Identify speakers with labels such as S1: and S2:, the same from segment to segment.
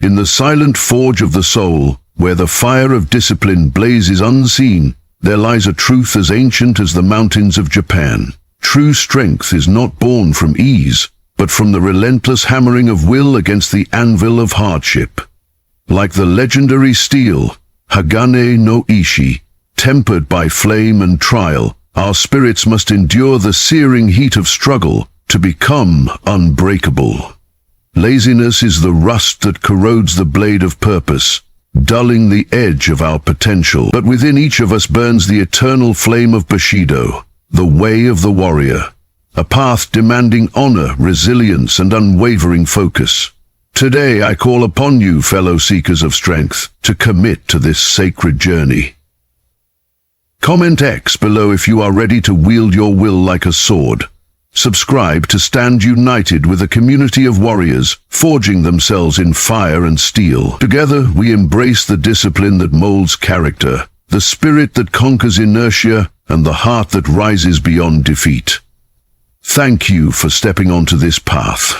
S1: In the silent forge of the soul, where the fire of discipline blazes unseen, there lies a truth as ancient as the mountains of Japan. True strength is not born from ease, but from the relentless hammering of will against the anvil of hardship. Like the legendary steel, Hagane no Ishi, tempered by flame and trial, our spirits must endure the searing heat of struggle to become unbreakable. Laziness is the rust that corrodes the blade of purpose, dulling the edge of our potential. But within each of us burns the eternal flame of Bushido, the way of the warrior, a path demanding honor, resilience, and unwavering focus. Today I call upon you, fellow seekers of strength, to commit to this sacred journey. Comment X below if you are ready to wield your will like a sword. Subscribe to stand united with a community of warriors, forging themselves in fire and steel. Together we embrace the discipline that molds character, the spirit that conquers inertia, and the heart that rises beyond defeat. Thank you for stepping onto this path.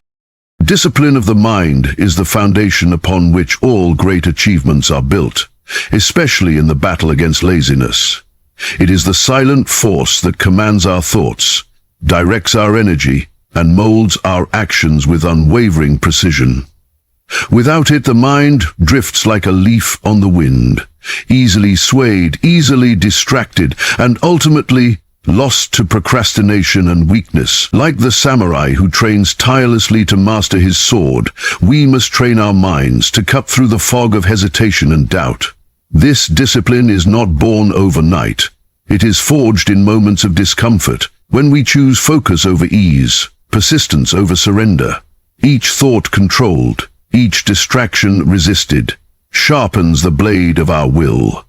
S1: Discipline of the mind is the foundation upon which all great achievements are built, especially in the battle against laziness. It is the silent force that commands our thoughts, directs our energy, and molds our actions with unwavering precision. Without it, the mind drifts like a leaf on the wind, easily swayed, easily distracted, and ultimately lost to procrastination and weakness. Like the samurai who trains tirelessly to master his sword, we must train our minds to cut through the fog of hesitation and doubt. This discipline is not born overnight. It is forged in moments of discomfort, when we choose focus over ease, persistence over surrender. Each thought controlled, each distraction resisted, sharpens the blade of our will.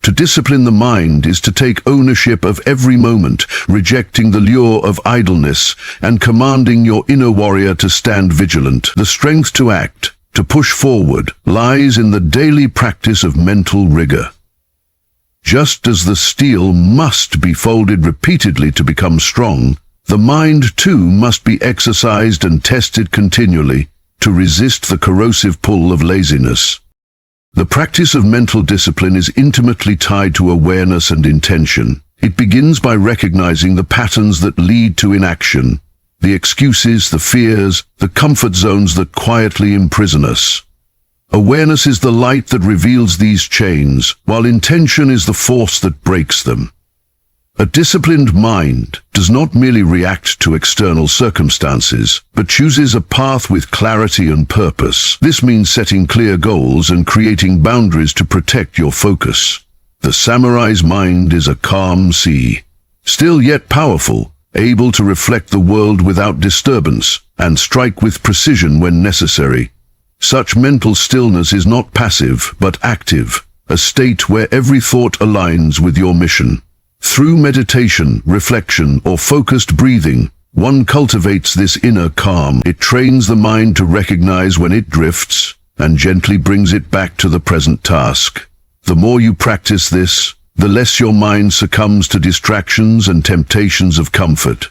S1: To discipline the mind is to take ownership of every moment, rejecting the lure of idleness and commanding your inner warrior to stand vigilant. The strength to act, to push forward, lies in the daily practice of mental rigor. Just as the steel must be folded repeatedly to become strong, the mind too must be exercised and tested continually to resist the corrosive pull of laziness. The practice of mental discipline is intimately tied to awareness and intention. It begins by recognizing the patterns that lead to inaction, the excuses, the fears, the comfort zones that quietly imprison us. Awareness is the light that reveals these chains, while intention is the force that breaks them. A disciplined mind does not merely react to external circumstances, but chooses a path with clarity and purpose. This means setting clear goals and creating boundaries to protect your focus. The samurai's mind is a calm sea, still yet powerful, able to reflect the world without disturbance and strike with precision when necessary. Such mental stillness is not passive, but active, a state where every thought aligns with your mission. Through meditation, reflection, or focused breathing, one cultivates this inner calm. It trains the mind to recognize when it drifts and gently brings it back to the present task. The more you practice this, the less your mind succumbs to distractions and temptations of comfort.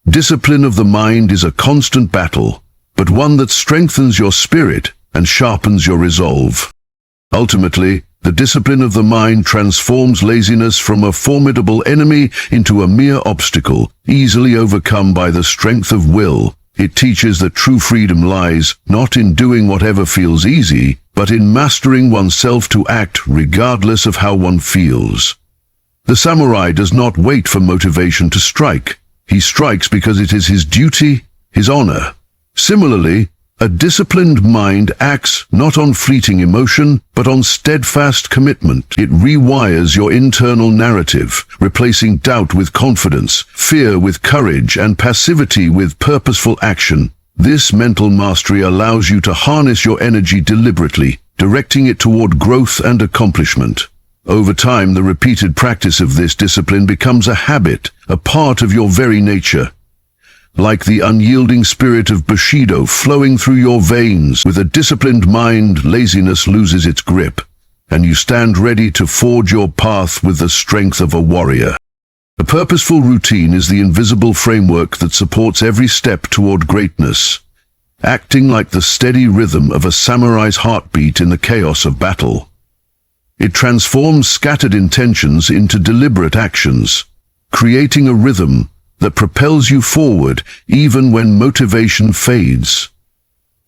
S1: Discipline of the mind is a constant battle, but one that strengthens your spirit and sharpens your resolve. Ultimately, the discipline of the mind transforms laziness from a formidable enemy into a mere obstacle, easily overcome by the strength of will. It teaches that true freedom lies not in doing whatever feels easy, but in mastering oneself to act regardless of how one feels. The samurai does not wait for motivation to strike. He strikes because it is his duty, his honor. Similarly, a disciplined mind acts not on fleeting emotion, but on steadfast commitment. It rewires your internal narrative, replacing doubt with confidence, fear with courage, and passivity with purposeful action. This mental mastery allows you to harness your energy deliberately, directing it toward growth and accomplishment. Over time, the repeated practice of this discipline becomes a habit, a part of your very nature. Like the unyielding spirit of Bushido flowing through your veins, with a disciplined mind, laziness loses its grip, and you stand ready to forge your path with the strength of a warrior. A purposeful routine is the invisible framework that supports every step toward greatness. acting like the steady rhythm of a samurai's heartbeat in the chaos of battle. It transforms scattered intentions into deliberate actions, creating a rhythm that propels you forward even when motivation fades.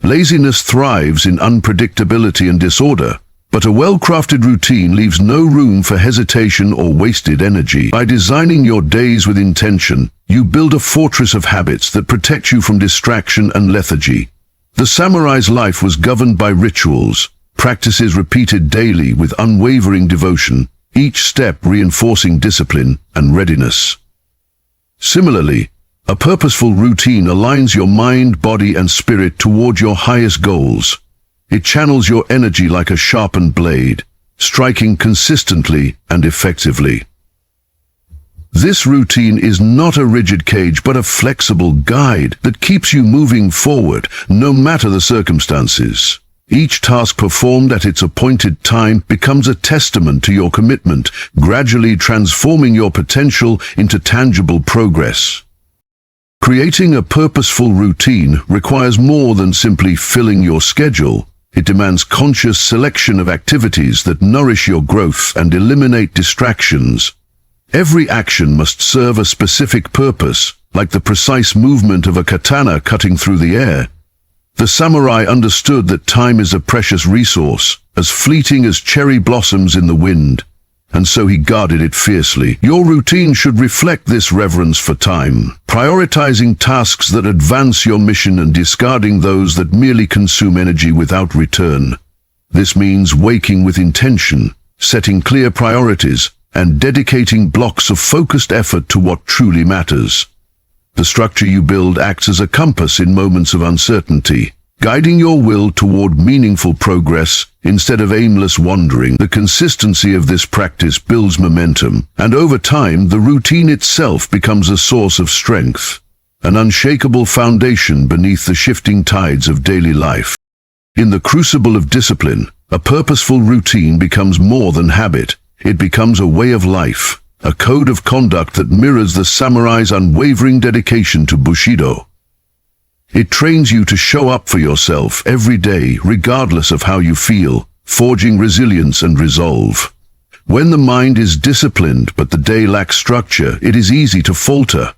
S1: Laziness thrives in unpredictability and disorder, but a well-crafted routine leaves no room for hesitation or wasted energy. By designing your days with intention, you build a fortress of habits that protect you from distraction and lethargy. The samurai's life was governed by rituals, practices repeated daily with unwavering devotion, each step reinforcing discipline and readiness. Similarly, a purposeful routine aligns your mind, body, and spirit toward your highest goals. It channels your energy like a sharpened blade, striking consistently and effectively. This routine is not a rigid cage but a flexible guide that keeps you moving forward no matter the circumstances. Each task performed at its appointed time becomes a testament to your commitment, gradually transforming your potential into tangible progress. Creating a purposeful routine requires more than simply filling your schedule. It demands conscious selection of activities that nourish your growth and eliminate distractions. Every action must serve a specific purpose, like the precise movement of a katana cutting through the air. The samurai understood that time is a precious resource, as fleeting as cherry blossoms in the wind, and so he guarded it fiercely. Your routine should reflect this reverence for time, prioritizing tasks that advance your mission and discarding those that merely consume energy without return. This means waking with intention, setting clear priorities, and dedicating blocks of focused effort to what truly matters. The structure you build acts as a compass in moments of uncertainty, guiding your will toward meaningful progress instead of aimless wandering. The consistency of this practice builds momentum, and over time the routine itself becomes a source of strength, an unshakable foundation beneath the shifting tides of daily life. In the crucible of discipline, a purposeful routine becomes more than habit. It becomes a way of life, a code of conduct that mirrors the samurai's unwavering dedication to Bushido. It trains you to show up for yourself every day, regardless of how you feel, forging resilience and resolve. When the mind is disciplined but the day lacks structure, it is easy to falter.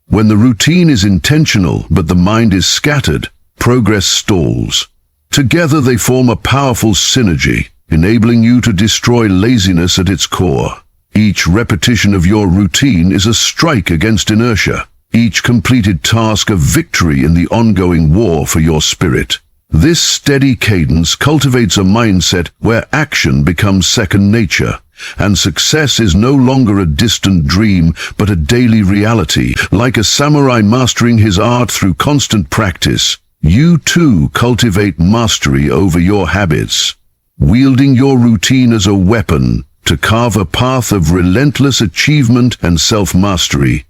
S1: When the routine is intentional but the mind is scattered, progress stalls. Together they form a powerful synergy, enabling you to destroy laziness at its core. Each repetition of your routine is a strike against inertia, each completed task a victory in the ongoing war for your spirit. This steady cadence cultivates a mindset where action becomes second nature, and success is no longer a distant dream but a daily reality. Like a samurai mastering his art through constant practice, you too cultivate mastery over your habits, wielding your routine as a weapon to carve a path of relentless achievement and self-mastery.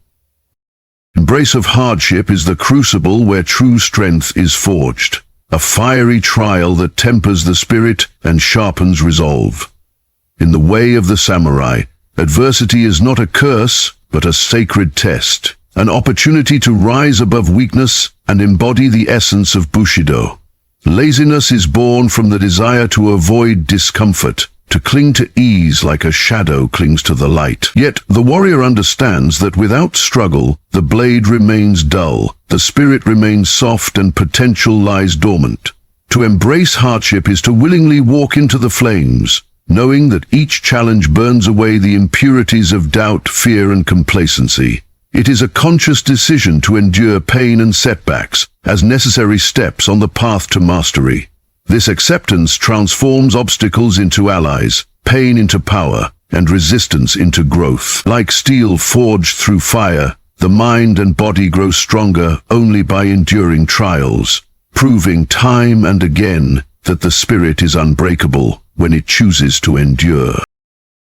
S1: Embrace of hardship is the crucible where true strength is forged, a fiery trial that tempers the spirit and sharpens resolve. In the way of the samurai, adversity is not a curse, but a sacred test, an opportunity to rise above weakness and embody the essence of Bushido. Laziness is born from the desire to avoid discomfort, to cling to ease like a shadow clings to the light. Yet the warrior understands that without struggle, the blade remains dull, the spirit remains soft, and potential lies dormant. To embrace hardship is to willingly walk into the flames, knowing that each challenge burns away the impurities of doubt, fear, and complacency. It is a conscious decision to endure pain and setbacks as necessary steps on the path to mastery. This acceptance transforms obstacles into allies, pain into power, and resistance into growth. Like steel forged through fire, the mind and body grow stronger only by enduring trials, proving time and again that the spirit is unbreakable when it chooses to endure.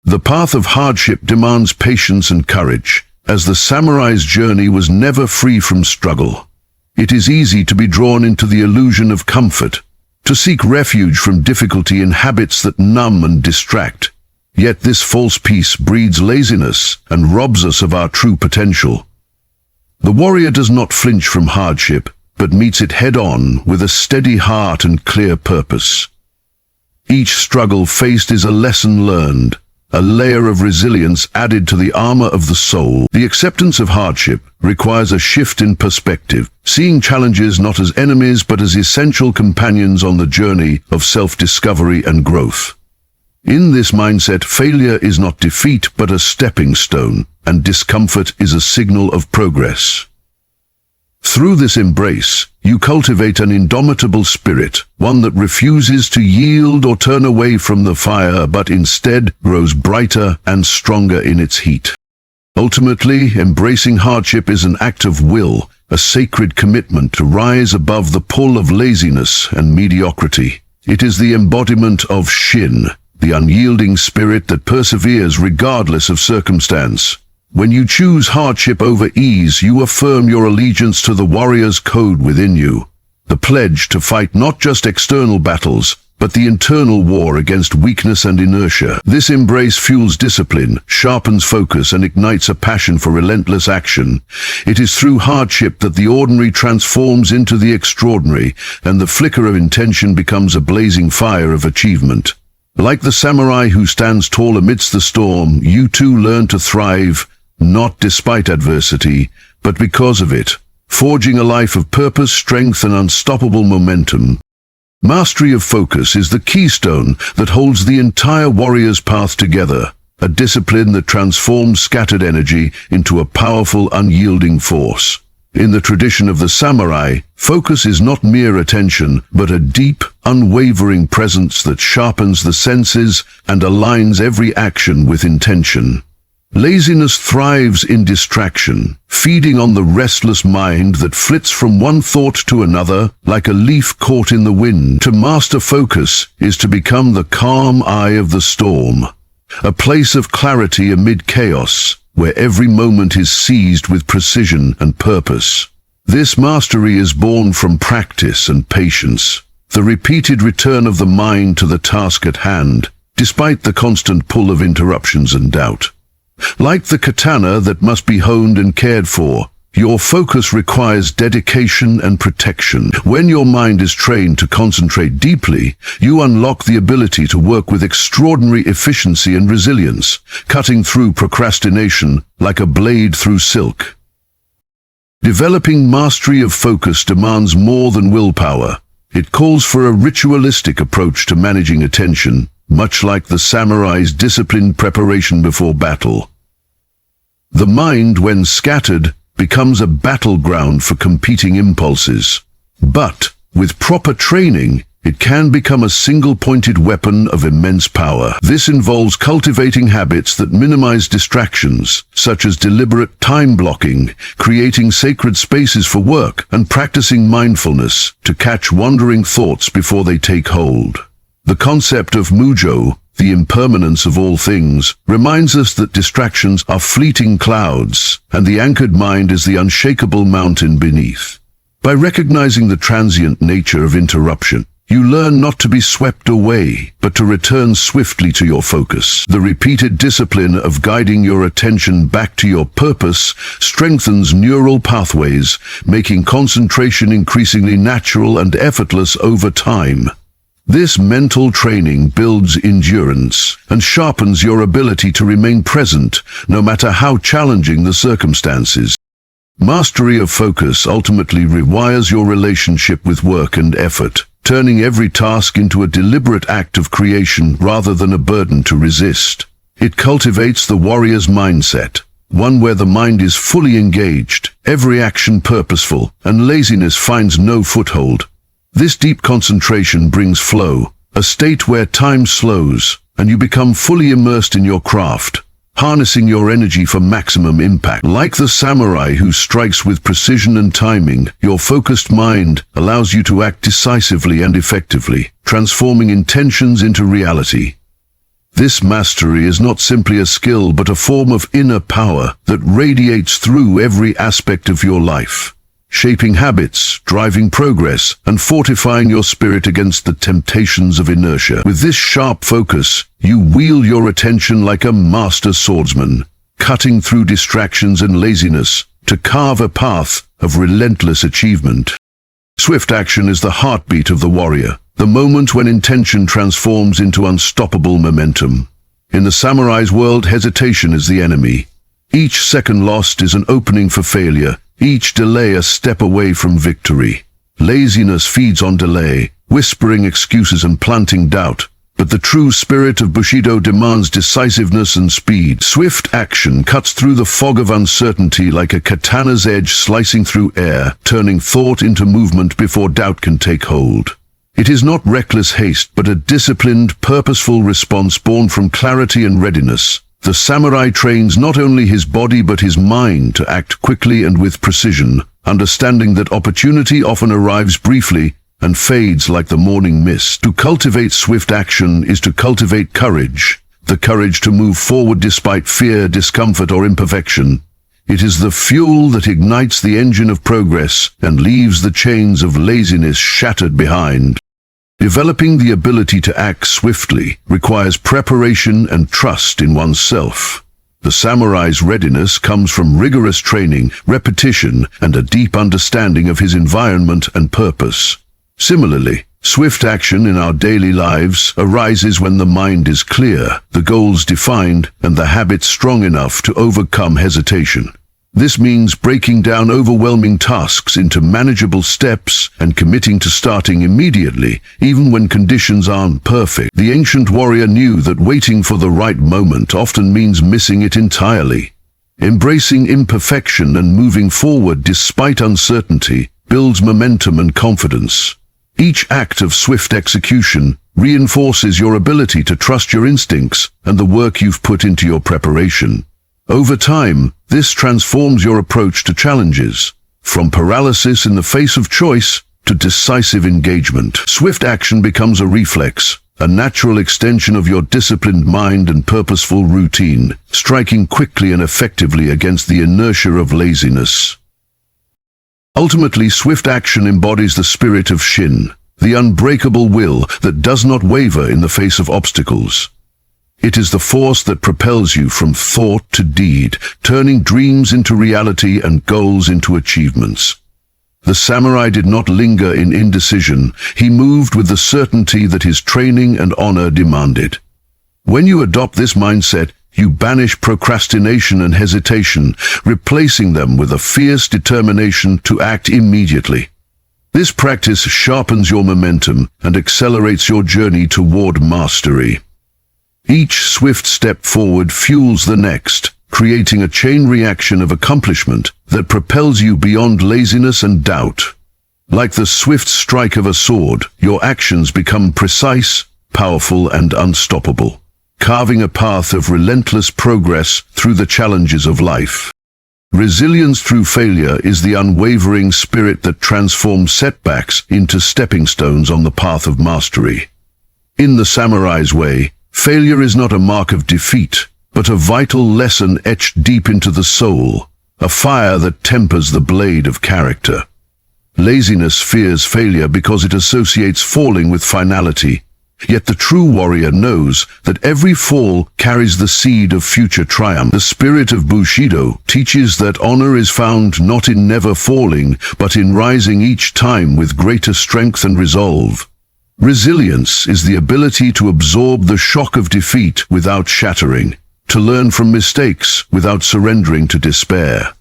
S1: The path of hardship demands patience and courage, as the samurai's journey was never free from struggle. It is easy to be drawn into the illusion of comfort, to seek refuge from difficulty in habits that numb and distract. Yet this false peace breeds laziness and robs us of our true potential. The warrior does not flinch from hardship, but meets it head-on with a steady heart and clear purpose. Each struggle faced is a lesson learned, a layer of resilience added to the armor of the soul. The acceptance of hardship requires a shift in perspective, seeing challenges not as enemies but as essential companions on the journey of self-discovery and growth. In this mindset, failure is not defeat but a stepping stone, and discomfort is a signal of progress. Through this embrace, you cultivate an indomitable spirit, one that refuses to yield or turn away from the fire but instead grows brighter and stronger in its heat. Ultimately, embracing hardship is an act of will, a sacred commitment to rise above the pull of laziness and mediocrity. It is the embodiment of Shin, the unyielding spirit that perseveres regardless of circumstance. When you choose hardship over ease, you affirm your allegiance to the warrior's code within you, the pledge to fight not just external battles, but the internal war against weakness and inertia. This embrace fuels discipline, sharpens focus, and ignites a passion for relentless action. It is through hardship that the ordinary transforms into the extraordinary, and the flicker of intention becomes a blazing fire of achievement. Like the samurai who stands tall amidst the storm, you too learn to thrive, not despite adversity, but because of it, forging a life of purpose, strength, and unstoppable momentum. Mastery of focus is the keystone that holds the entire warrior's path together, a discipline that transforms scattered energy into a powerful, unyielding force. In the tradition of the samurai, focus is not mere attention, but a deep, unwavering presence that sharpens the senses and aligns every action with intention. Laziness thrives in distraction, feeding on the restless mind that flits from one thought to another like a leaf caught in the wind. To master focus is to become the calm eye of the storm, a place of clarity amid chaos, where every moment is seized with precision and purpose. This mastery is born from practice and patience, the repeated return of the mind to the task at hand, despite the constant pull of interruptions and doubt. Like the katana that must be honed and cared for, your focus requires dedication and protection. When your mind is trained to concentrate deeply, you unlock the ability to work with extraordinary efficiency and resilience, cutting through procrastination like a blade through silk. Developing mastery of focus demands more than willpower. It calls for a ritualistic approach to managing attention, much like the samurai's disciplined preparation before battle. The mind, when scattered, becomes a battleground for competing impulses. But, with proper training, it can become a single-pointed weapon of immense power. This involves cultivating habits that minimize distractions, such as deliberate time blocking, creating sacred spaces for work, and practicing mindfulness to catch wandering thoughts before they take hold. The concept of mujo, the impermanence of all things, reminds us that distractions are fleeting clouds, and the anchored mind is the unshakable mountain beneath. By recognizing the transient nature of interruption, you learn not to be swept away, but to return swiftly to your focus. The repeated discipline of guiding your attention back to your purpose strengthens neural pathways, making concentration increasingly natural and effortless over time. This mental training builds endurance and sharpens your ability to remain present, no matter how challenging the circumstances. Mastery of focus ultimately rewires your relationship with work and effort, turning every task into a deliberate act of creation rather than a burden to resist. It cultivates the warrior's mindset, one where the mind is fully engaged, every action purposeful, and laziness finds no foothold. This deep concentration brings flow, a state where time slows, and you become fully immersed in your craft, harnessing your energy for maximum impact. Like the samurai who strikes with precision and timing, your focused mind allows you to act decisively and effectively, transforming intentions into reality. This mastery is not simply a skill but a form of inner power that radiates through every aspect of your life, shaping habits, driving progress, and fortifying your spirit against the temptations of inertia. With this sharp focus, you wield your attention like a master swordsman, cutting through distractions and laziness to carve a path of relentless achievement. Swift action is the heartbeat of the warrior, the moment when intention transforms into unstoppable momentum. In the samurai's world, hesitation is the enemy. Each second lost is an opening for failure, each delay a step away from victory. Laziness feeds on delay, whispering excuses and planting doubt. But the true spirit of Bushido demands decisiveness and speed. Swift action cuts through the fog of uncertainty like a katana's edge slicing through air, turning thought into movement before doubt can take hold. It is not reckless haste, but a disciplined, purposeful response born from clarity and readiness. The samurai trains not only his body but his mind to act quickly and with precision, understanding that opportunity often arrives briefly and fades like the morning mist. To cultivate swift action is to cultivate courage, the courage to move forward despite fear, discomfort, or imperfection. It is the fuel that ignites the engine of progress and leaves the chains of laziness shattered behind. Developing the ability to act swiftly requires preparation and trust in oneself. The samurai's readiness comes from rigorous training, repetition, and a deep understanding of his environment and purpose. Similarly, swift action in our daily lives arises when the mind is clear, the goals defined, and the habits strong enough to overcome hesitation. This means breaking down overwhelming tasks into manageable steps and committing to starting immediately, even when conditions aren't perfect. The ancient warrior knew that waiting for the right moment often means missing it entirely. Embracing imperfection and moving forward despite uncertainty builds momentum and confidence. Each act of swift execution reinforces your ability to trust your instincts and the work you've put into your preparation. Over time, this transforms your approach to challenges, from paralysis in the face of choice to decisive engagement. Swift action becomes a reflex, a natural extension of your disciplined mind and purposeful routine, striking quickly and effectively against the inertia of laziness. Ultimately, swift action embodies the spirit of Shin, the unbreakable will that does not waver in the face of obstacles. It is the force that propels you from thought to deed, turning dreams into reality and goals into achievements. The samurai did not linger in indecision. He moved with the certainty that his training and honor demanded. When you adopt this mindset, you banish procrastination and hesitation, replacing them with a fierce determination to act immediately. This practice sharpens your momentum and accelerates your journey toward mastery. Each swift step forward fuels the next, creating a chain reaction of accomplishment that propels you beyond laziness and doubt. Like the swift strike of a sword, your actions become precise, powerful, and unstoppable, carving a path of relentless progress through the challenges of life. Resilience through failure is the unwavering spirit that transforms setbacks into stepping stones on the path of mastery. In the samurai's way, failure is not a mark of defeat, but a vital lesson etched deep into the soul, a fire that tempers the blade of character. Laziness fears failure because it associates falling with finality. Yet the true warrior knows that every fall carries the seed of future triumph. The spirit of Bushido teaches that honor is found not in never falling, but in rising each time with greater strength and resolve. Resilience is the ability to absorb the shock of defeat without shattering, to learn from mistakes without surrendering to despair.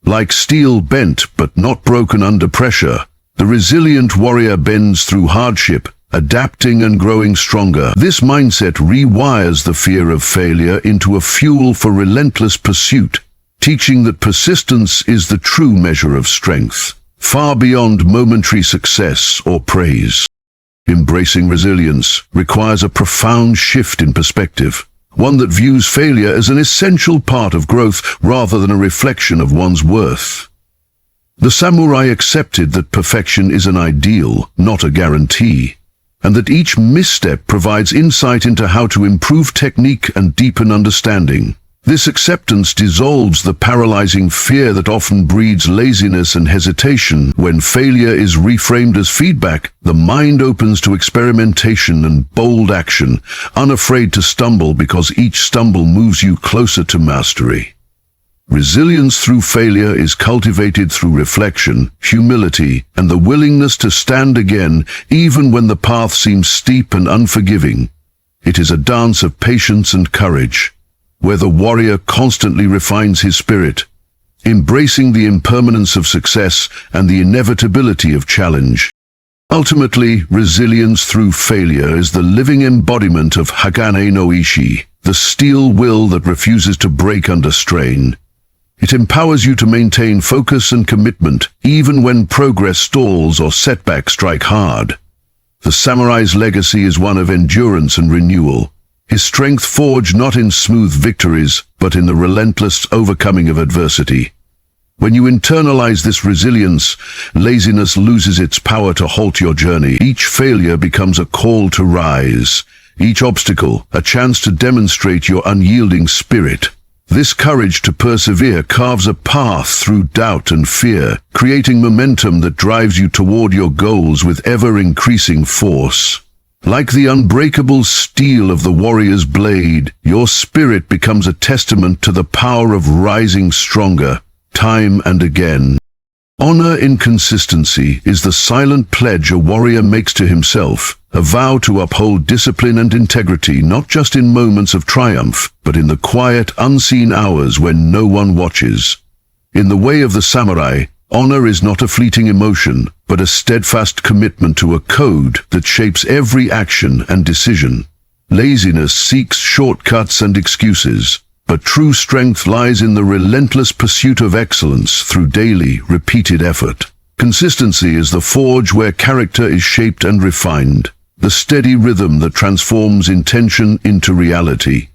S1: Like steel bent but not broken under pressure, the resilient warrior bends through hardship, adapting and growing stronger. This mindset rewires the fear of failure into a fuel for relentless pursuit, teaching that persistence is the true measure of strength, far beyond momentary success or praise. Embracing resilience requires a profound shift in perspective, one that views failure as an essential part of growth rather than a reflection of one's worth. The samurai accepted that perfection is an ideal, not a guarantee, and that each misstep provides insight into how to improve technique and deepen understanding. This acceptance dissolves the paralyzing fear that often breeds laziness and hesitation. When failure is reframed as feedback, the mind opens to experimentation and bold action, unafraid to stumble because each stumble moves you closer to mastery. Resilience through failure is cultivated through reflection, humility, and the willingness to stand again even when the path seems steep and unforgiving. It is a dance of patience and courage, where the warrior constantly refines his spirit, embracing the impermanence of success and the inevitability of challenge. Ultimately, resilience through failure is the living embodiment of Hagane no Ishi, the steel will that refuses to break under strain. It empowers you to maintain focus and commitment, even when progress stalls or setbacks strike hard. The samurai's legacy is one of endurance and renewal, his strength forged not in smooth victories, but in the relentless overcoming of adversity. When you internalize this resilience, laziness loses its power to halt your journey. Each failure becomes a call to rise, each obstacle a chance to demonstrate your unyielding spirit. This courage to persevere carves a path through doubt and fear, creating momentum that drives you toward your goals with ever-increasing force. Like the unbreakable steel of the warrior's blade, your spirit becomes a testament to the power of rising stronger, time and again. Honor in consistency is the silent pledge a warrior makes to himself, a vow to uphold discipline and integrity not just in moments of triumph, but in the quiet, unseen hours when no one watches. In the way of the samurai, honor is not a fleeting emotion, but a steadfast commitment to a code that shapes every action and decision. Laziness seeks shortcuts and excuses, but true strength lies in the relentless pursuit of excellence through daily, repeated effort. Consistency is the forge where character is shaped and refined, the steady rhythm that transforms intention into reality.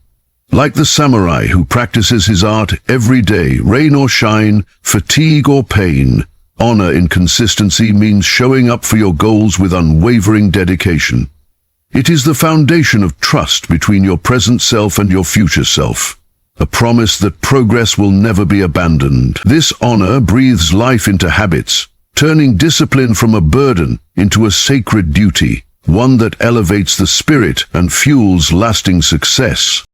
S1: Like the samurai who practices his art every day, rain or shine, fatigue or pain, honor in consistency means showing up for your goals with unwavering dedication. It is the foundation of trust between your present self and your future self, a promise that progress will never be abandoned. This honor breathes life into habits, turning discipline from a burden into a sacred duty, one that elevates the spirit and fuels lasting success.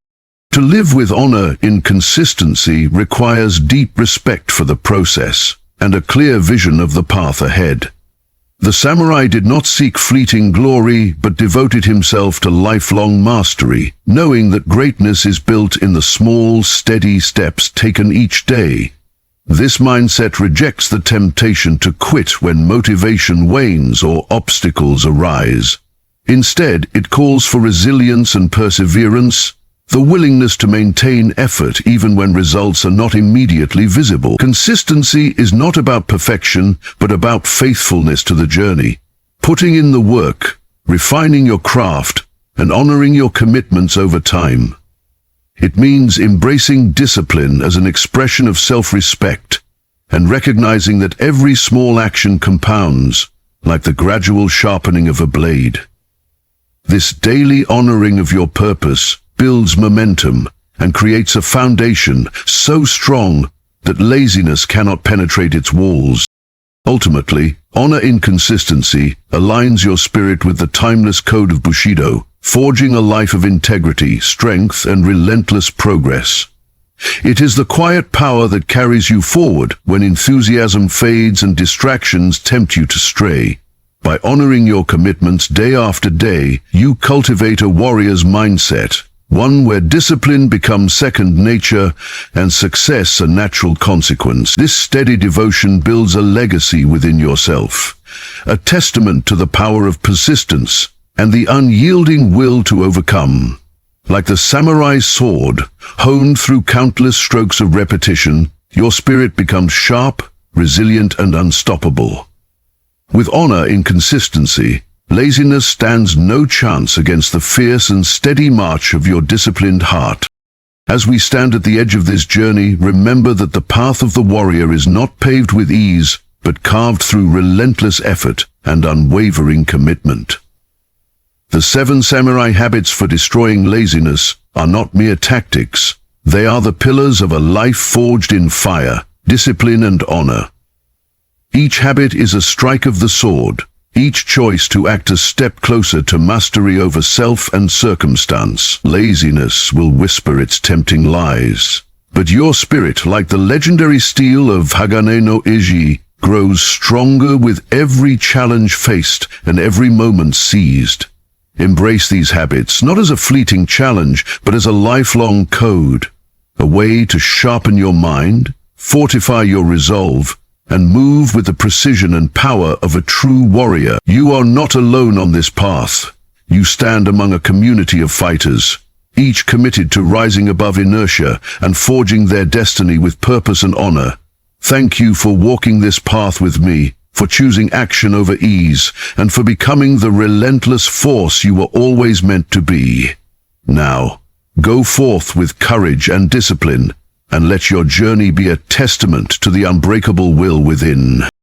S1: To live with honor in consistency requires deep respect for the process and a clear vision of the path ahead. The samurai did not seek fleeting glory, but devoted himself to lifelong mastery, knowing that greatness is built in the small, steady steps taken each day. This mindset rejects the temptation to quit when motivation wanes or obstacles arise. Instead, it calls for resilience and perseverance, the willingness to maintain effort even when results are not immediately visible. Consistency is not about perfection, but about faithfulness to the journey. Putting in the work, refining your craft, and honoring your commitments over time. It means embracing discipline as an expression of self-respect and recognizing that every small action compounds, like the gradual sharpening of a blade. This daily honoring of your purpose builds momentum and creates a foundation so strong that laziness cannot penetrate its walls. Ultimately, honor in consistency aligns your spirit with the timeless code of Bushido, forging a life of integrity, strength, and relentless progress. It is the quiet power that carries you forward when enthusiasm fades and distractions tempt you to stray. By honoring your commitments day after day, you cultivate a warrior's mindset, one where discipline becomes second nature and success a natural consequence. This steady devotion builds a legacy within yourself, a testament to the power of persistence and the unyielding will to overcome. Like the samurai's sword, honed through countless strokes of repetition, your spirit becomes sharp, resilient, and unstoppable. With honor in consistency, laziness stands no chance against the fierce and steady march of your disciplined heart. As we stand at the edge of this journey, remember that the path of the warrior is not paved with ease, but carved through relentless effort and unwavering commitment. The 7 samurai habits for destroying laziness are not mere tactics. They are the pillars of a life forged in fire, discipline, and honor. Each habit is a strike of the sword, each choice to act a step closer to mastery over self and circumstance. Laziness will whisper its tempting lies, but But your spirit, like the legendary steel of Hagane no Iji, grows stronger with every challenge faced and every moment seized. Embrace these habits, not as a fleeting challenge, but as a lifelong code, a way to sharpen your mind, fortify your resolve, and move with the precision and power of a true warrior. You are not alone on this path. You stand among a community of fighters, each committed to rising above inertia and forging their destiny with purpose and honor. Thank you for walking this path with me, for choosing action over ease, and for becoming the relentless force you were always meant to be. Now, go forth with courage and discipline, and let your journey be a testament to the unbreakable will within.